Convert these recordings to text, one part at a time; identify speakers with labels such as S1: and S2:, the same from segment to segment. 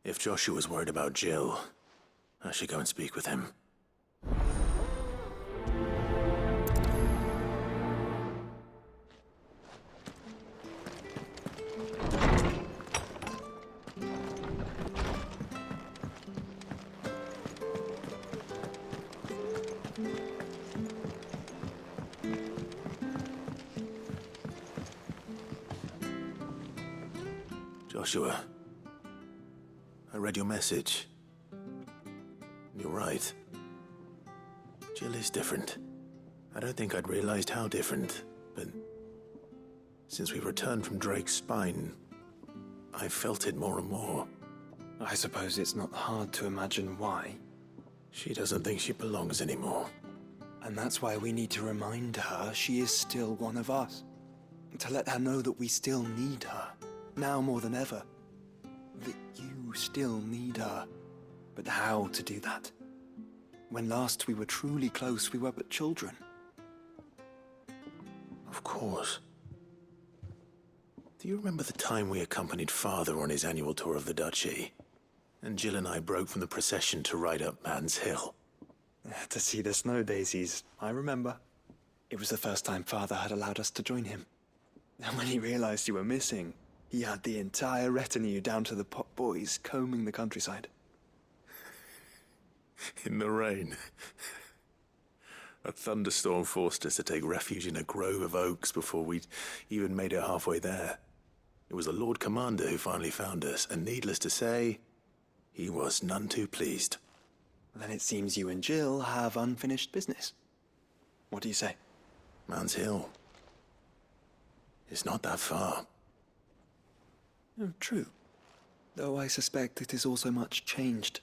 S1: If Joshua's worried about Jill, I should go and speak with him. Joshua, I read your message. You're right. Jill is different. I don't think I'd realized how different, but since we returned from Drake's spine, I've felt it more and more.
S2: I suppose it's not hard to imagine why.
S1: She doesn't think she belongs anymore.
S2: And that's why we need to remind her she is still one of us. To let her know that we still need her, now more than ever. That you still need her. But how to do that? When last we were truly close, we were but children.
S1: Of course. Do you remember the time we accompanied Father on his annual tour of the Duchy? And Jill and I broke from the procession to ride up Man's Hill.
S2: To see the snow daisies, I remember. It was the first time Father had allowed us to join him. And when he realized you were missing, he had the entire retinue down to the pot boys combing the countryside.
S1: In the rain. A thunderstorm forced us to take refuge in a grove of oaks before we'd even made it halfway there. It was the Lord Commander who finally found us, and needless to say, he was none too pleased.
S2: Then it seems you and Jill have unfinished business. What do you say?
S1: Man's Hill. It's not that far.
S2: Oh, true. Though I suspect it is also much changed.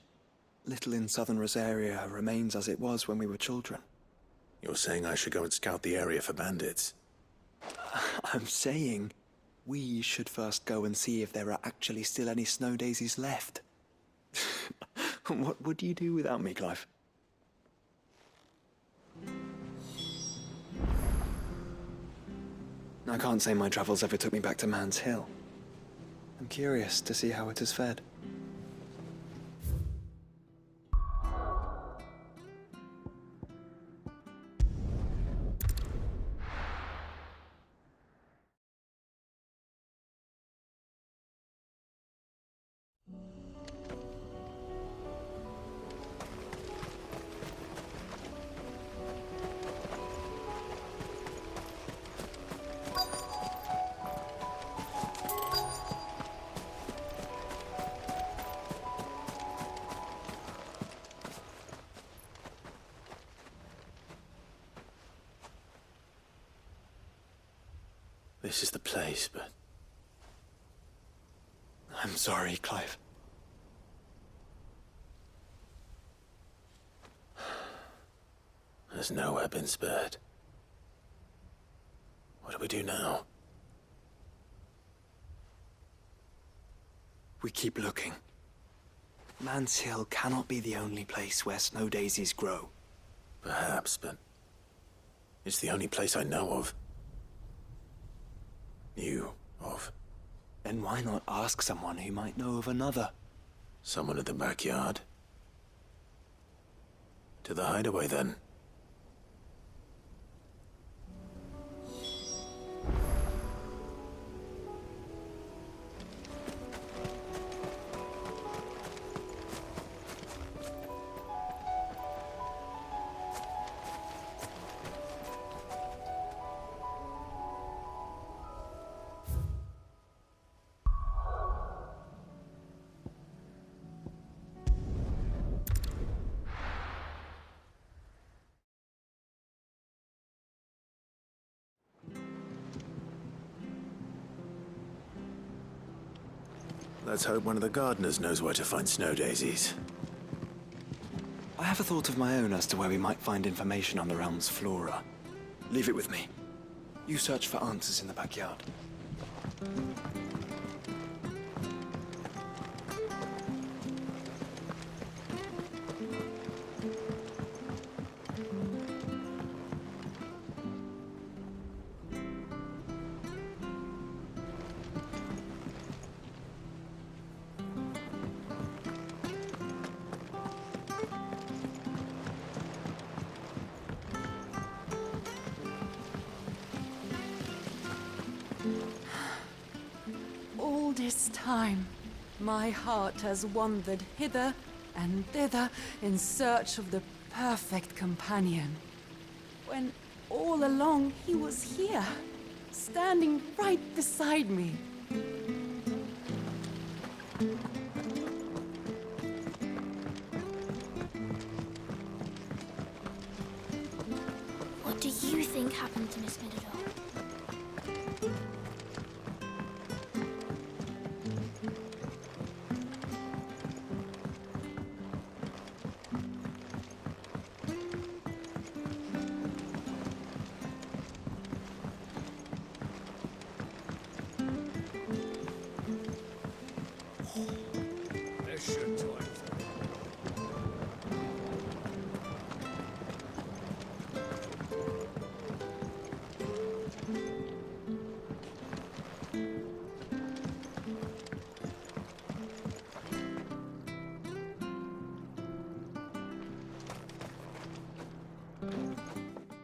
S2: Little in southern Rosaria remains as it was when we were children.
S1: You're saying I should go and scout the area for bandits?
S2: I'm saying we should first go and see if there are actually still any snow daisies left. What would you do without me, Clive? I can't say my travels ever took me back to Man's Hill. I'm curious to see how it has fared.
S1: This is the place, but...
S2: I'm sorry, Clive.
S1: Has nowhere been spared. What do we do now?
S2: We keep looking. Man's Hill cannot be the only place where snow daisies grow.
S1: Perhaps, but it's the only place I know of. Knew of.
S2: Then why not ask someone who might know of another?
S1: Someone at the backyard? To the hideaway, then. Let's hope one of the gardeners knows where to find snow daisies.
S2: I have a thought of my own as to where we might find information on the realm's flora. Leave it with me. You search for answers in the backyard.
S3: All this time, my heart has wandered hither and thither in search of the perfect companion. When all along he was here, standing right beside me.
S4: What do you think happened to Miss Middledore?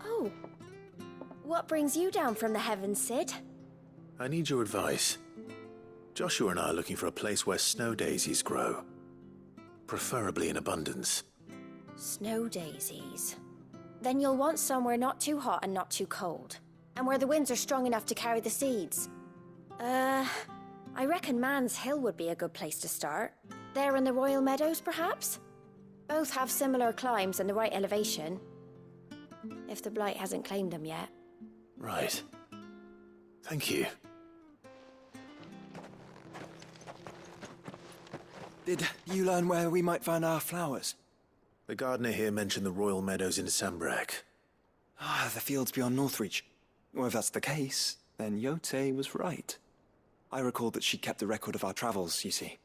S4: Oh. What brings you down from the heavens, Sid?
S1: I need your advice. Joshua and I are looking for a place where snow daisies grow. Preferably in abundance.
S4: Snow daisies. Then you'll want somewhere not too hot and not too cold. And where the winds are strong enough to carry the seeds. I reckon Man's Hill would be a good place to start. There in the Royal Meadows, perhaps? Both have similar climbs and the right elevation. If the Blight hasn't claimed them yet.
S1: Right. Thank you.
S2: Did you learn where we might find our flowers?
S1: The gardener here mentioned the Royal Meadows in Sambrak.
S2: Ah, the fields beyond Northreach. Well, if that's the case, then Yote was right. I recalled that she kept a record of our travels, you see.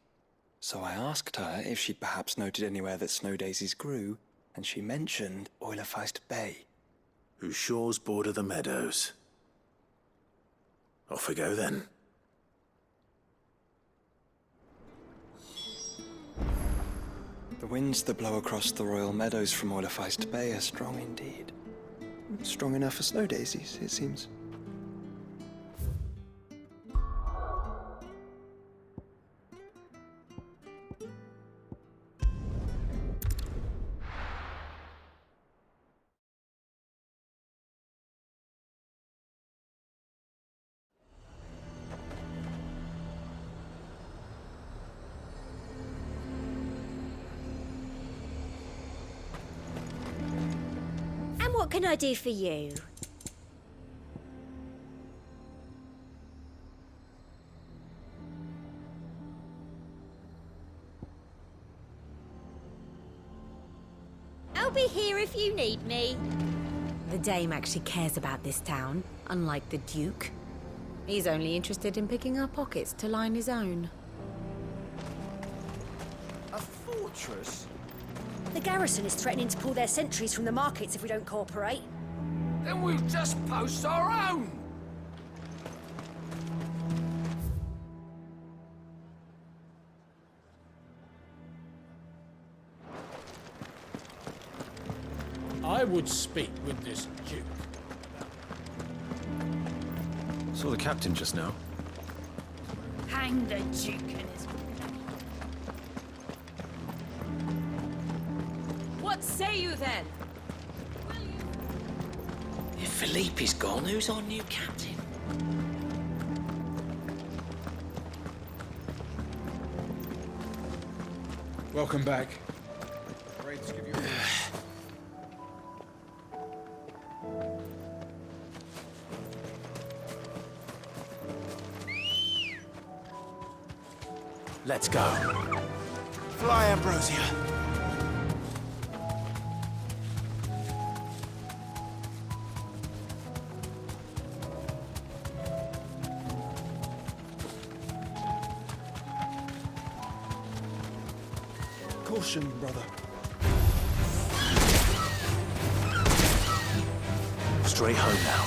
S2: So I asked her if she'd perhaps noted anywhere that snow daisies grew, and she mentioned Oilerfeist Bay.
S1: Whose shores border the meadows. Off we go then.
S2: The winds that blow across the Royal Meadows from Oilerfeist Bay are strong indeed. Strong enough for snow daisies, it seems.
S4: And what can I do for you? I'll be here if you need me.
S5: The Dame actually cares about this town, unlike the Duke. He's only interested in picking our pockets to line his own.
S6: A fortress?
S4: The garrison is threatening to pull their sentries from the markets if we don't cooperate.
S6: Then we'll just post our own!
S7: I would speak with this Duke.
S1: Saw the captain just now.
S5: Hang the Duke and his... What say you then?
S8: If Philippe's gone, who's our new captain?
S7: Welcome back. Wraiths give you a...
S1: Let's go.
S2: Fly, Ambrosia. Caution, brother.
S1: Straight home now.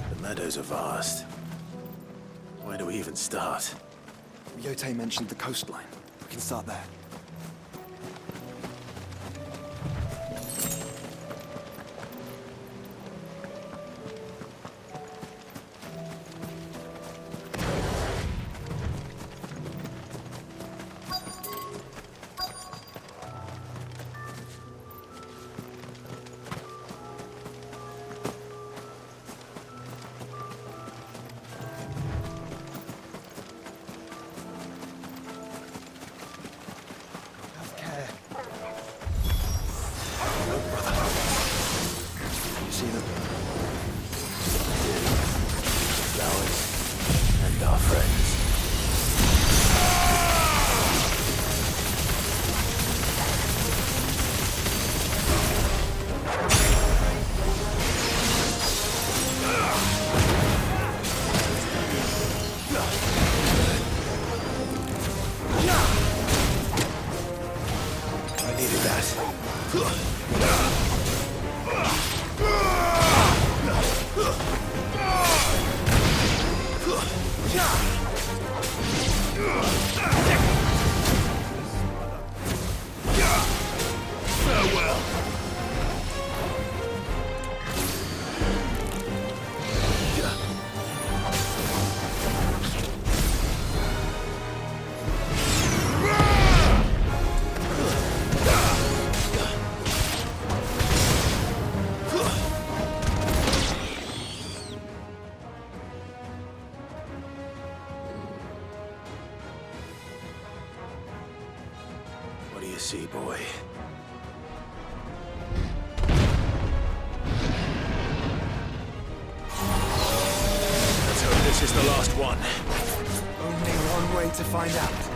S1: The meadows are vast. Where do we even start?
S2: Yote mentioned the coastline. We can start there. Have care.
S1: Look, brother.
S2: You see them?
S1: Flowers and our friends. I needed that. Farewell. What do you see, boy? Let's hope this is the last one.
S2: Only one way to find out.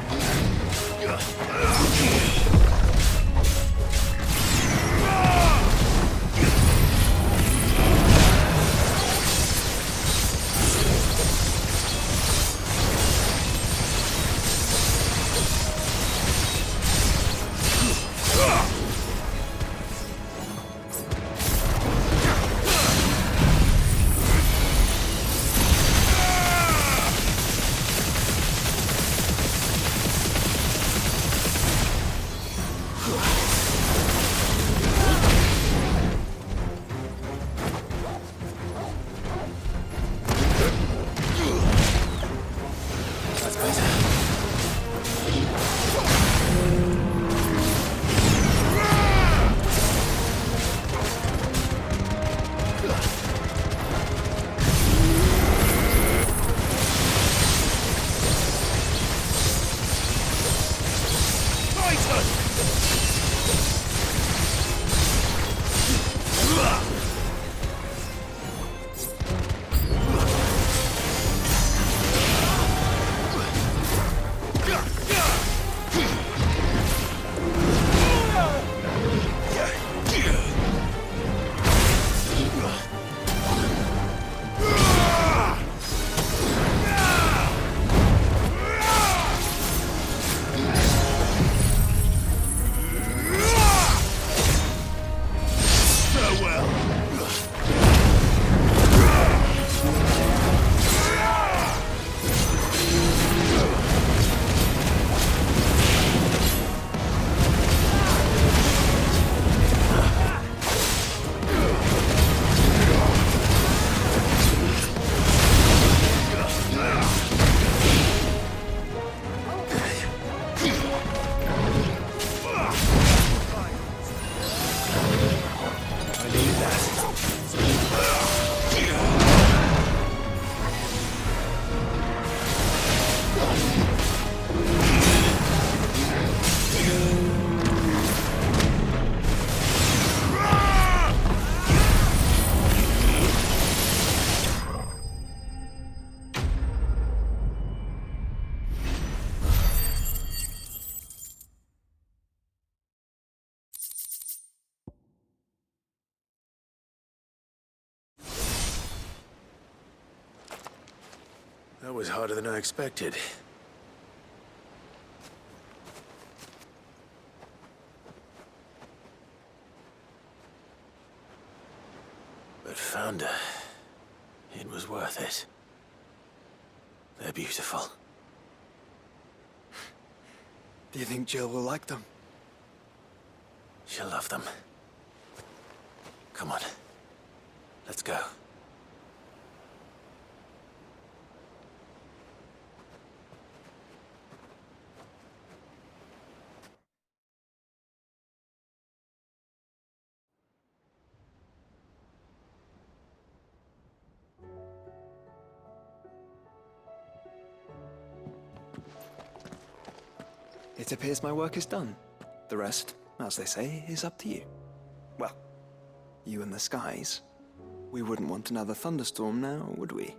S1: was harder than I expected. But found her. It was worth it. They're beautiful.
S2: Do you think Jill will like them?
S1: She'll love them. Come on. Let's go.
S2: It appears my work is done. The rest, as they say, is up to you. Well, you and the skies. We wouldn't want another thunderstorm now, would we?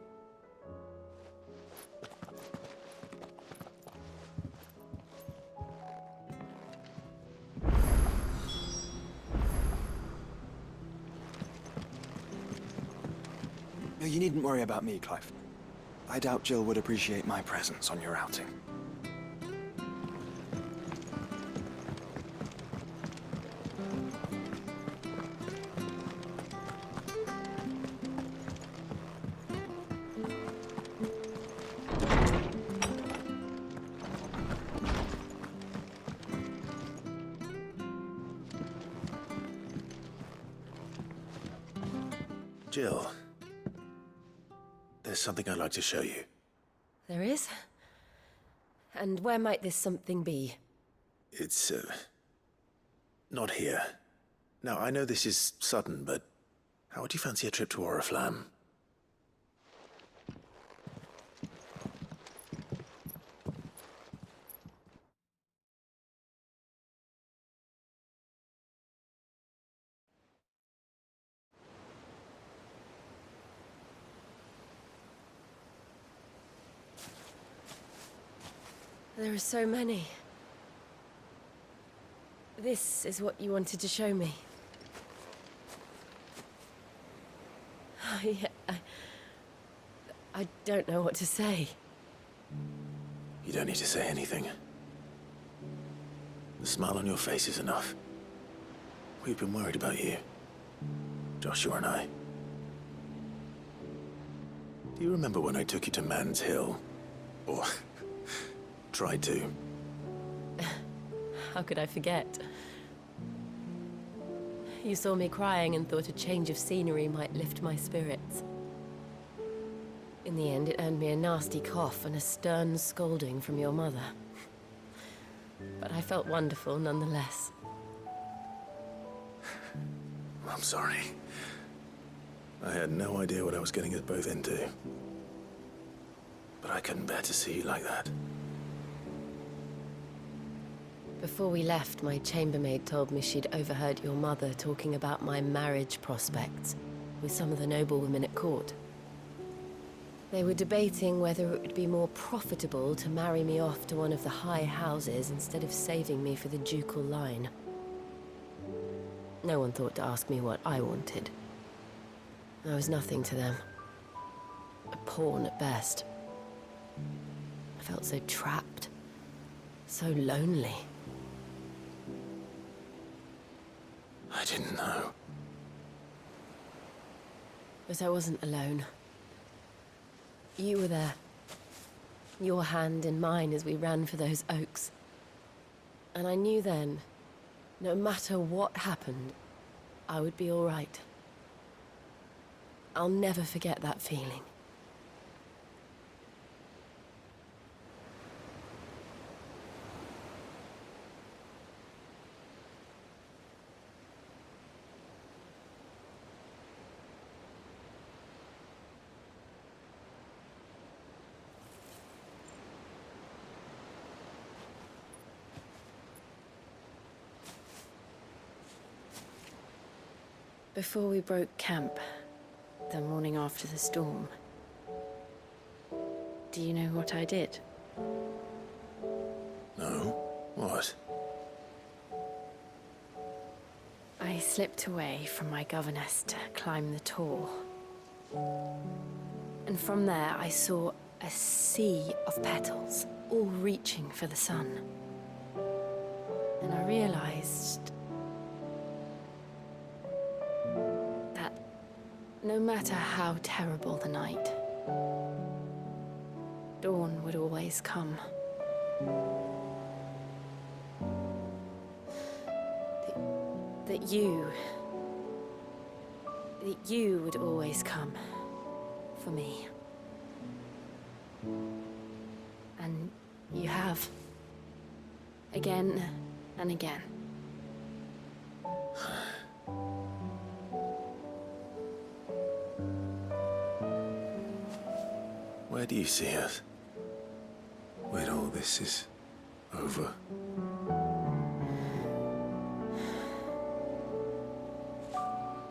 S2: No, you needn't worry about me, Clive. I doubt Jill would appreciate my presence on your outing.
S1: Jill, there's something I'd like to show you.
S9: There is? And where might this something be?
S1: It's, not here. Now, I know this is sudden, but how would you fancy a trip to Oriflamme?
S9: There are so many. This is what you wanted to show me. I don't know what to say.
S1: You don't need to say anything. The smile on your face is enough. We've been worried about you. Joshua and I. Do you remember when I took you to Man's Hill? Or tried to?
S9: How could I forget? You saw me crying and thought a change of scenery might lift my spirits. In the end, it earned me a nasty cough and a stern scolding from your mother. But I felt wonderful nonetheless.
S1: I'm sorry. I had no idea what I was getting us both into. But I couldn't bear to see you like that.
S9: Before we left, my chambermaid told me she'd overheard your mother talking about my marriage prospects with some of the noblewomen at court. They were debating whether it would be more profitable to marry me off to one of the high houses instead of saving me for the ducal line. No one thought to ask me what I wanted. I was nothing to them. A pawn at best. I felt so trapped, so lonely.
S1: I didn't know.
S9: But I wasn't alone. You were there. Your hand in mine as we ran for those oaks. And I knew then, no matter what happened, I would be all right. I'll never forget that feeling. Before we broke camp, the morning after the storm, do you know what I did?
S1: No? What?
S9: I slipped away from my governess to climb the tor. And from there I saw a sea of petals, all reaching for the sun. And I realized that no matter how terrible the night, dawn would always come. That you would always come for me. And you have. Again and again.
S1: Where do you see us? When all this is over?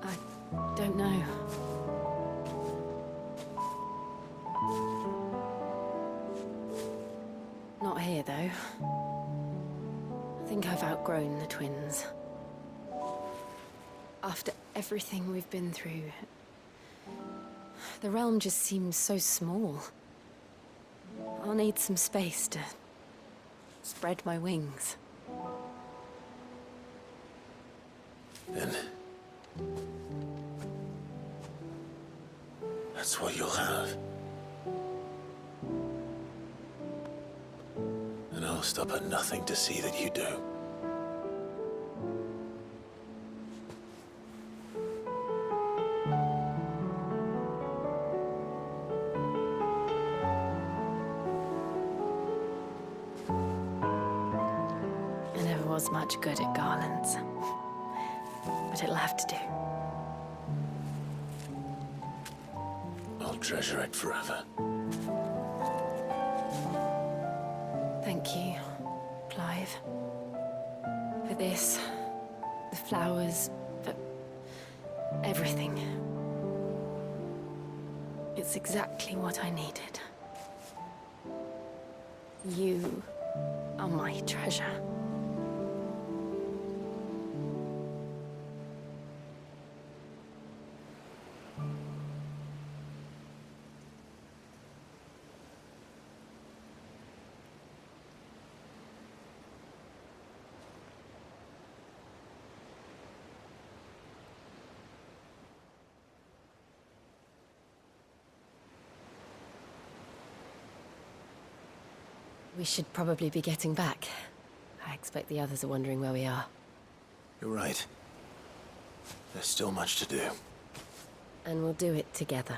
S9: I don't know. Not here, though. I think I've outgrown the twins. After everything we've been through, the realm just seems so small. I'll need some space to spread my wings.
S1: Then that's what you'll have. And I'll stop at nothing to see that you do.
S9: I never was much good at garlands, but it'll have to do.
S1: I'll treasure it forever.
S9: Thank you, Clive. For this, the flowers, for everything. It's exactly what I needed. You are my treasure. We should probably be getting back. I expect the others are wondering where we are.
S1: You're right. There's still much to do.
S9: And we'll do it together.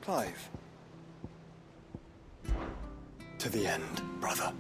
S2: Clive. To the end, brother.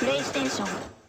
S10: プレイステーション